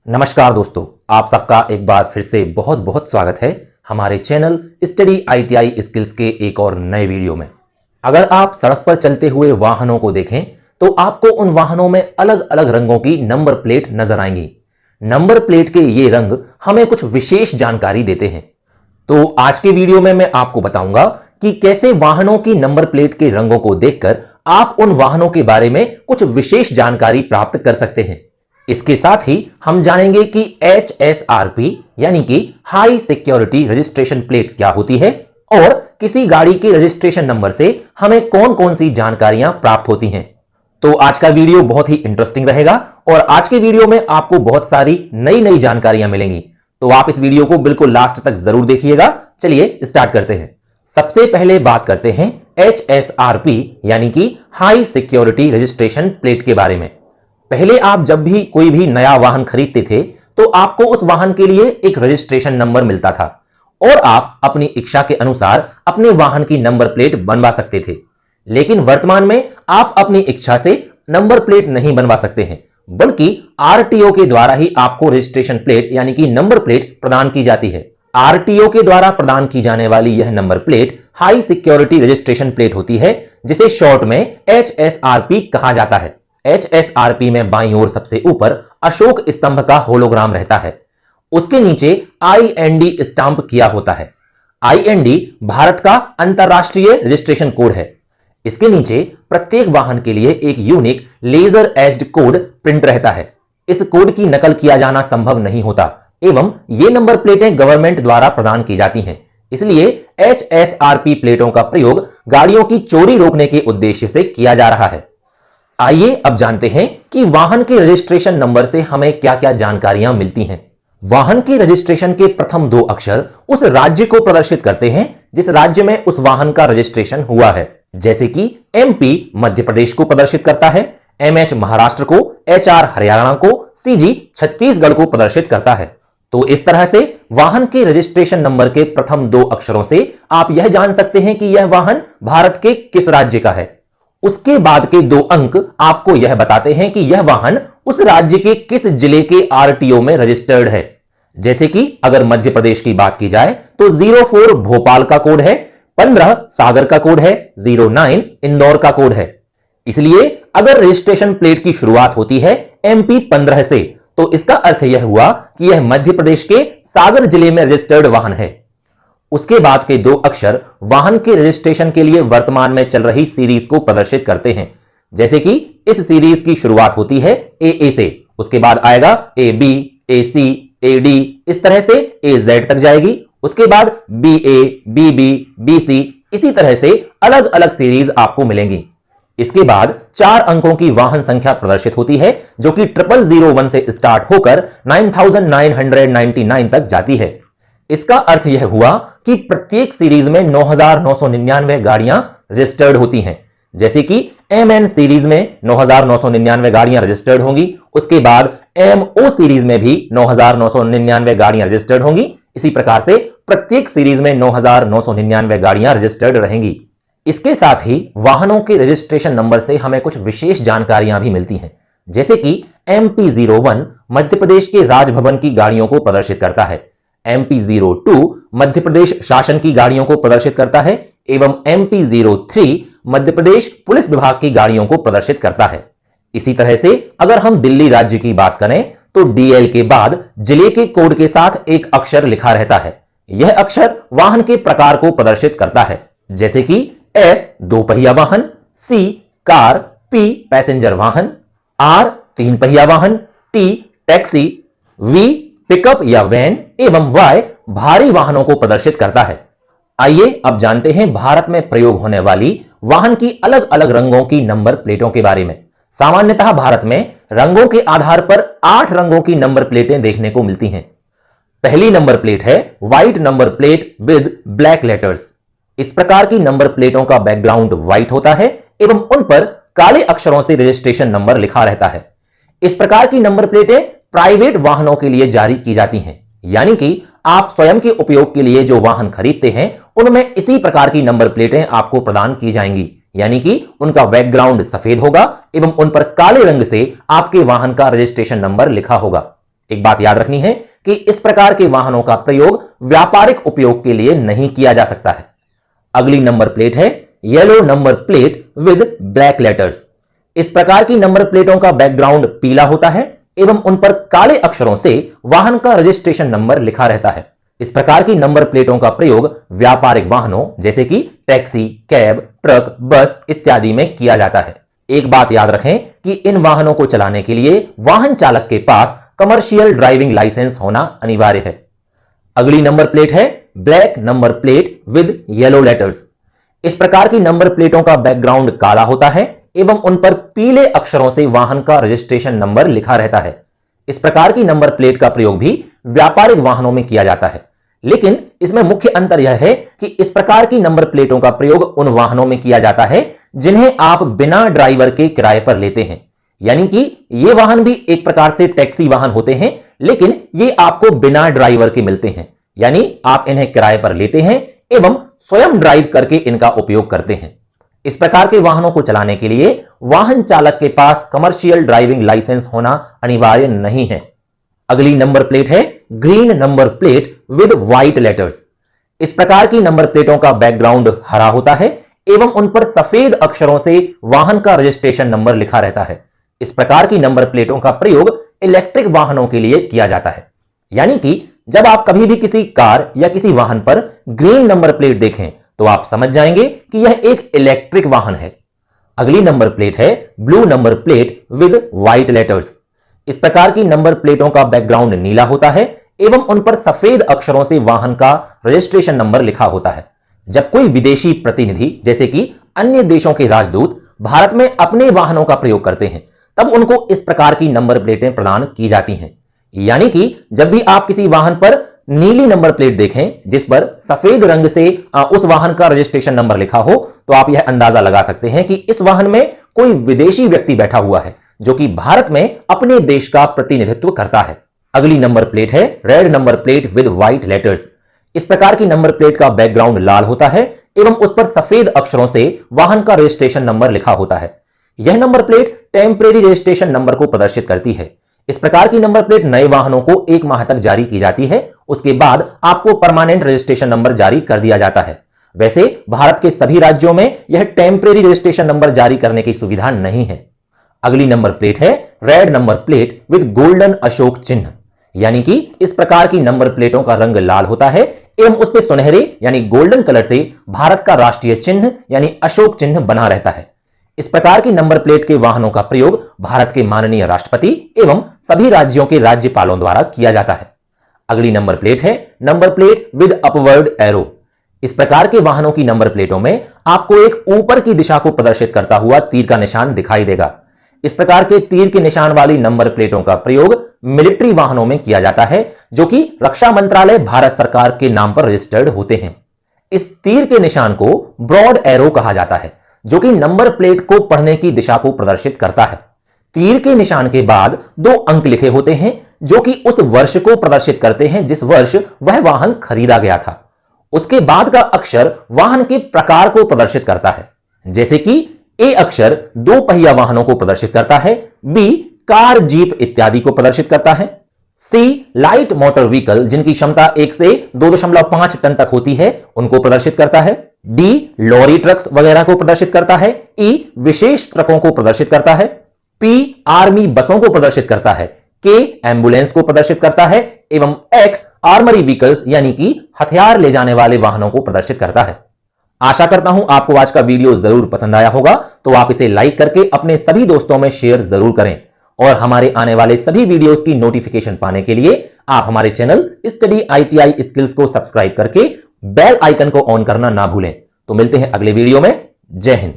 नमस्कार दोस्तों, आप सबका एक बार फिर से बहुत बहुत स्वागत है हमारे चैनल स्टडी ITI स्किल्स के एक और नए वीडियो में। अगर आप सड़क पर चलते हुए वाहनों को देखें तो आपको उन वाहनों में अलग अलग रंगों की नंबर प्लेट नजर आएंगी। नंबर प्लेट के ये रंग हमें कुछ विशेष जानकारी देते हैं। तो आज के वीडियो में मैं आपको बताऊंगा कि कैसे वाहनों की नंबर प्लेट के रंगों को देखकर आप उन वाहनों के बारे में कुछ विशेष जानकारी प्राप्त कर सकते हैं। इसके साथ ही हम जानेंगे कि HSRP यानी कि हाई सिक्योरिटी रजिस्ट्रेशन प्लेट क्या होती है और किसी गाड़ी के रजिस्ट्रेशन नंबर से हमें कौन कौन सी जानकारियां प्राप्त होती हैं। तो आज का वीडियो बहुत ही इंटरेस्टिंग रहेगा और आज के वीडियो में आपको बहुत सारी नई नई जानकारियां मिलेंगी। तो आप इस वीडियो को बिल्कुल लास्ट तक जरूर देखिएगा। चलिए स्टार्ट करते हैं। सबसे पहले बात करते हैं HSRP यानी कि हाई सिक्योरिटी रजिस्ट्रेशन प्लेट के बारे में। पहले आप जब भी कोई भी नया वाहन खरीदते थे तो आपको उस वाहन के लिए एक रजिस्ट्रेशन नंबर मिलता था और आप अपनी इच्छा के अनुसार अपने वाहन की नंबर प्लेट बनवा सकते थे। लेकिन वर्तमान में आप अपनी इच्छा से नंबर प्लेट नहीं बनवा सकते हैं, बल्कि RTO के द्वारा ही आपको रजिस्ट्रेशन प्लेट यानी कि नंबर प्लेट प्रदान की जाती है। RTO के द्वारा प्रदान की जाने वाली यह number plate high security registration plate होती है, जिसे शॉर्ट में HSRP कहा जाता है। HSRP में बाईं ओर सबसे ऊपर अशोक स्तंभ का होलोग्राम रहता है। उसके नीचे IND स्टाम्प किया होता है। IND भारत का अंतरराष्ट्रीय रजिस्ट्रेशन कोड है। इसके नीचे प्रत्येक वाहन के लिए एक unique laser edged code print रहता है। इस कोड की नकल किया जाना संभव नहीं होता एवं ये नंबर प्लेटें गवर्नमेंट द्वारा प्रदान की जाती हैं। इसलिए HSRP प्लेटों का प्रयोग गाड़ियों की चोरी रोकने के उद्देश्य से किया जा रहा है। आइए अब जानते हैं कि वाहन के रजिस्ट्रेशन नंबर से हमें क्या क्या जानकारियां मिलती हैं। वाहन के रजिस्ट्रेशन के प्रथम दो अक्षर उस राज्य को प्रदर्शित करते हैं जिस राज्य में उस वाहन का रजिस्ट्रेशन हुआ है। जैसे कि MP मध्य प्रदेश को प्रदर्शित करता है, MH महाराष्ट्र को, HR हरियाणा को, CG छत्तीसगढ़ को प्रदर्शित करता है। तो इस तरह से वाहन के रजिस्ट्रेशन नंबर के प्रथम दो अक्षरों से आप यह जान सकते हैं कि यह वाहन भारत के किस राज्य का है। उसके बाद के दो अंक आपको यह बताते हैं कि यह वाहन उस राज्य के किस जिले के RTO में रजिस्टर्ड है। जैसे कि अगर मध्य प्रदेश की बात की जाए तो 04 भोपाल का कोड है, 15 सागर का कोड है, 09 इंदौर का कोड है। इसलिए अगर रजिस्ट्रेशन प्लेट की शुरुआत होती है MP 15 से तो इसका अर्थ यह हुआ कि यह मध्य प्रदेश के सागर जिले में रजिस्टर्ड वाहन है। उसके बाद के दो अक्षर वाहन के रजिस्ट्रेशन के लिए वर्तमान में चल रही सीरीज को प्रदर्शित करते हैं। जैसे कि इस सीरीज की शुरुआत होती है AA से, उसके बाद आएगा AB, AC, AD, इस तरह से AZ तक जाएगी। उसके बाद BA, BB, BC, इसी तरह से अलग अलग सीरीज आपको मिलेंगी। इसके बाद 4 अंकों की वाहन संख्या प्रदर्शित होती है जो कि 0001 से स्टार्ट होकर 9999 तक जाती है। इसका अर्थ यह हुआ कि प्रत्येक सीरीज में 9999 गाड़ियां रजिस्टर्ड होती हैं। जैसे कि MN सीरीज में 9999 गाड़ियां रजिस्टर्ड होंगी, उसके बाद MO सीरीज में भी 9999 गाड़ियां रजिस्टर्ड होंगी। इसी प्रकार से प्रत्येक सीरीज में 9999 गाड़ियां रजिस्टर्ड रहेंगी। इसके साथ ही वाहनों के रजिस्ट्रेशन नंबर से हमें कुछ विशेष जानकारियां भी मिलती हैं। जैसे कि MP01 मध्य प्रदेश के राजभवन की गाड़ियों को प्रदर्शित करता है, MP02 मध्य प्रदेश शासन की गाड़ियों को प्रदर्शित करता है एवं MP03 मध्य प्रदेश पुलिस विभाग की गाड़ियों को प्रदर्शित करता है। इसी तरह से अगर हम दिल्ली राज्य की बात करें तो DL के बाद जिले के कोड के साथ एक अक्षर लिखा रहता है। यह अक्षर वाहन के प्रकार को प्रदर्शित करता है। जैसे कि S दो पहिया वाहन, C कार, P पैसेंजर वाहन, R तीन पहिया वाहन, T टैक्सी, V पिकअप या वैन एवं Y भारी वाहनों को प्रदर्शित करता है। आइए अब जानते हैं भारत में प्रयोग होने वाली वाहन की अलग अलग रंगों की नंबर प्लेटों के बारे में। सामान्यतः भारत में रंगों के आधार पर 8 रंगों की नंबर प्लेटें देखने को मिलती हैं। पहली नंबर प्लेट है white number plate with black letters. इस प्रकार की नंबर प्लेटों का बैकग्राउंड व्हाइट होता है एवं उन पर काले अक्षरों से रजिस्ट्रेशन नंबर लिखा रहता है। इस प्रकार की नंबर प्लेटें प्राइवेट वाहनों के लिए जारी की जाती हैं, यानी कि आप स्वयं के उपयोग के लिए जो वाहन खरीदते हैं उनमें इसी प्रकार की नंबर प्लेटें आपको प्रदान की जाएंगी, यानी कि उनका बैकग्राउंड सफेद होगा एवं उन पर काले रंग से आपके वाहन का रजिस्ट्रेशन नंबर लिखा होगा। एक बात याद रखनी है कि इस प्रकार के वाहनों का प्रयोग व्यापारिक उपयोग के लिए नहीं किया जा सकता है। अगली नंबर प्लेट है yellow number plate with black letters. इस प्रकार की नंबर प्लेटों का बैकग्राउंड पीला होता है एवं उन पर काले अक्षरों से वाहन का रजिस्ट्रेशन नंबर लिखा रहता है। इस प्रकार की नंबर प्लेटों का प्रयोग व्यापारिक वाहनों जैसे कि टैक्सी, कैब, ट्रक, बस इत्यादि में किया जाता है। एक बात याद रखें कि इन वाहनों को चलाने के लिए वाहन चालक के पास कमर्शियल ड्राइविंग लाइसेंस होना अनिवार्य है। अगली नंबर प्लेट है black number plate with yellow letters. इस प्रकार की नंबर प्लेटों का बैकग्राउंड काला होता है एवं उन पर पीले अक्षरों से वाहन का रजिस्ट्रेशन नंबर लिखा रहता है। इस प्रकार की नंबर प्लेट का प्रयोग भी व्यापारिक वाहनों में किया जाता है, लेकिन इसमें मुख्य अंतर यह है कि इस प्रकार की नंबर प्लेटों का प्रयोग उन वाहनों में किया जाता है जिन्हें आप बिना ड्राइवर के किराए पर लेते हैं। यानी कि ये वाहन भी एक प्रकार से टैक्सी वाहन होते हैं, लेकिन ये आपको बिना ड्राइवर के मिलते हैं, यानी आप इन्हें किराए पर लेते हैं एवं स्वयं ड्राइव करके इनका उपयोग करते हैं। इस प्रकार के वाहनों को चलाने के लिए वाहन चालक के पास कमर्शियल ड्राइविंग लाइसेंस होना अनिवार्य नहीं है। अगली नंबर प्लेट है green number plate with white letters. इस प्रकार की नंबर प्लेटों का बैकग्राउंड हरा होता है एवं उन पर सफेद अक्षरों से वाहन का रजिस्ट्रेशन नंबर लिखा रहता है। इस प्रकार की नंबर प्लेटों का प्रयोग इलेक्ट्रिक वाहनों के लिए किया जाता है। यानी कि जब आप कभी भी किसी कार या किसी वाहन पर ग्रीन नंबर प्लेट देखें तो आप समझ जाएंगे कि यह एक इलेक्ट्रिक वाहन है। अगली नंबर प्लेट है blue number plate with white letters. इस प्रकार की नंबर प्लेटों का बैकग्राउंड नीला होता है एवं उन पर सफेद अक्षरों से वाहन का रजिस्ट्रेशन नंबर लिखा होता है। जब कोई विदेशी प्रतिनिधि जैसे कि अन्य देशों के राजदूत भारत में अपने वाहनों का प्रयोग करते हैं, तब उनको इस प्रकार की नंबर प्लेटें प्रदान की जाती हैं। यानी कि जब भी आप किसी वाहन पर नीली नंबर प्लेट देखें जिस पर सफेद रंग से उस वाहन का रजिस्ट्रेशन नंबर लिखा हो, तो आप यह अंदाजा लगा सकते हैं कि इस वाहन में कोई विदेशी व्यक्ति बैठा हुआ है जो कि भारत में अपने देश का प्रतिनिधित्व करता है। अगली नंबर प्लेट है red number plate with white letters. इस प्रकार की नंबर प्लेट का बैकग्राउंड लाल होता है एवं उस पर सफेद अक्षरों से वाहन का रजिस्ट्रेशन नंबर लिखा होता है। यह number plate temporary registration number को प्रदर्शित करती है। इस प्रकार की नंबर प्लेट नए वाहनों को 1 माह तक जारी की जाती है, उसके बाद आपको परमानेंट रजिस्ट्रेशन नंबर जारी कर दिया जाता है। वैसे भारत के सभी राज्यों में यह टेम्परेरी रजिस्ट्रेशन नंबर जारी करने की सुविधा नहीं है। अगली नंबर प्लेट है red number plate with golden Ashok चिन्ह। यानी कि इस प्रकार की नंबर प्लेटों का रंग लाल होता है एवं उस पर सुनहरे यानी गोल्डन कलर से भारत का राष्ट्रीय चिन्ह यानी अशोक चिन्ह बना रहता है। इस प्रकार की नंबर प्लेट के वाहनों का प्रयोग भारत के माननीय राष्ट्रपति एवं सभी राज्यों के राज्यपालों द्वारा किया जाता है। अगली नंबर प्लेट है number plate with upward arrow. इस प्रकार के वाहनों की नंबर प्लेटों में आपको एक ऊपर की दिशा को प्रदर्शित करता हुआ तीर का निशान दिखाई देगा। इस प्रकार के तीर के निशान वाली नंबर प्लेटों का प्रयोग मिलिट्री वाहनों में किया जाता है जो कि रक्षा मंत्रालय भारत सरकार के नाम पर रजिस्टर्ड होते हैं। इस तीर के निशान को ब्रॉड एरो कहा जाता है जो कि नंबर प्लेट को पढ़ने की दिशा को प्रदर्शित करता है। तीर के निशान के बाद 2 अंक लिखे होते हैं जो कि उस वर्ष को प्रदर्शित करते हैं जिस वर्ष वह वाहन खरीदा गया था। उसके बाद का अक्षर वाहन के प्रकार को प्रदर्शित करता है, जैसे कि ए अक्षर 2 पहिया वाहनों को प्रदर्शित करता है, बी कार, जीप इत्यादि को प्रदर्शित करता है, सी लाइट मोटर व्हीकल जिनकी क्षमता 1 से 2.5 टन तक होती है उनको प्रदर्शित करता है, डी लॉरी ट्रक्स वगैरह को प्रदर्शित करता है, ई विशेष ट्रकों को प्रदर्शित करता है, पी आर्मी बसों को प्रदर्शित करता है, के एम्बुलेंस को प्रदर्शित करता है एवं एक्स आर्मरी व्हीकल्स यानी कि हथियार ले जाने वाले वाहनों को प्रदर्शित करता है। आशा करता हूं आपको आज का वीडियो जरूर पसंद आया होगा, तो आप इसे लाइक करके अपने सभी दोस्तों में शेयर जरूर करें और हमारे आने वाले सभी वीडियोस की नोटिफिकेशन पाने के लिए आप हमारे चैनल स्टडी ITI स्किल्स को सब्सक्राइब करके बेल आइकन को ऑन करना ना भूलें। तो मिलते हैं अगले वीडियो में। जय हिंद।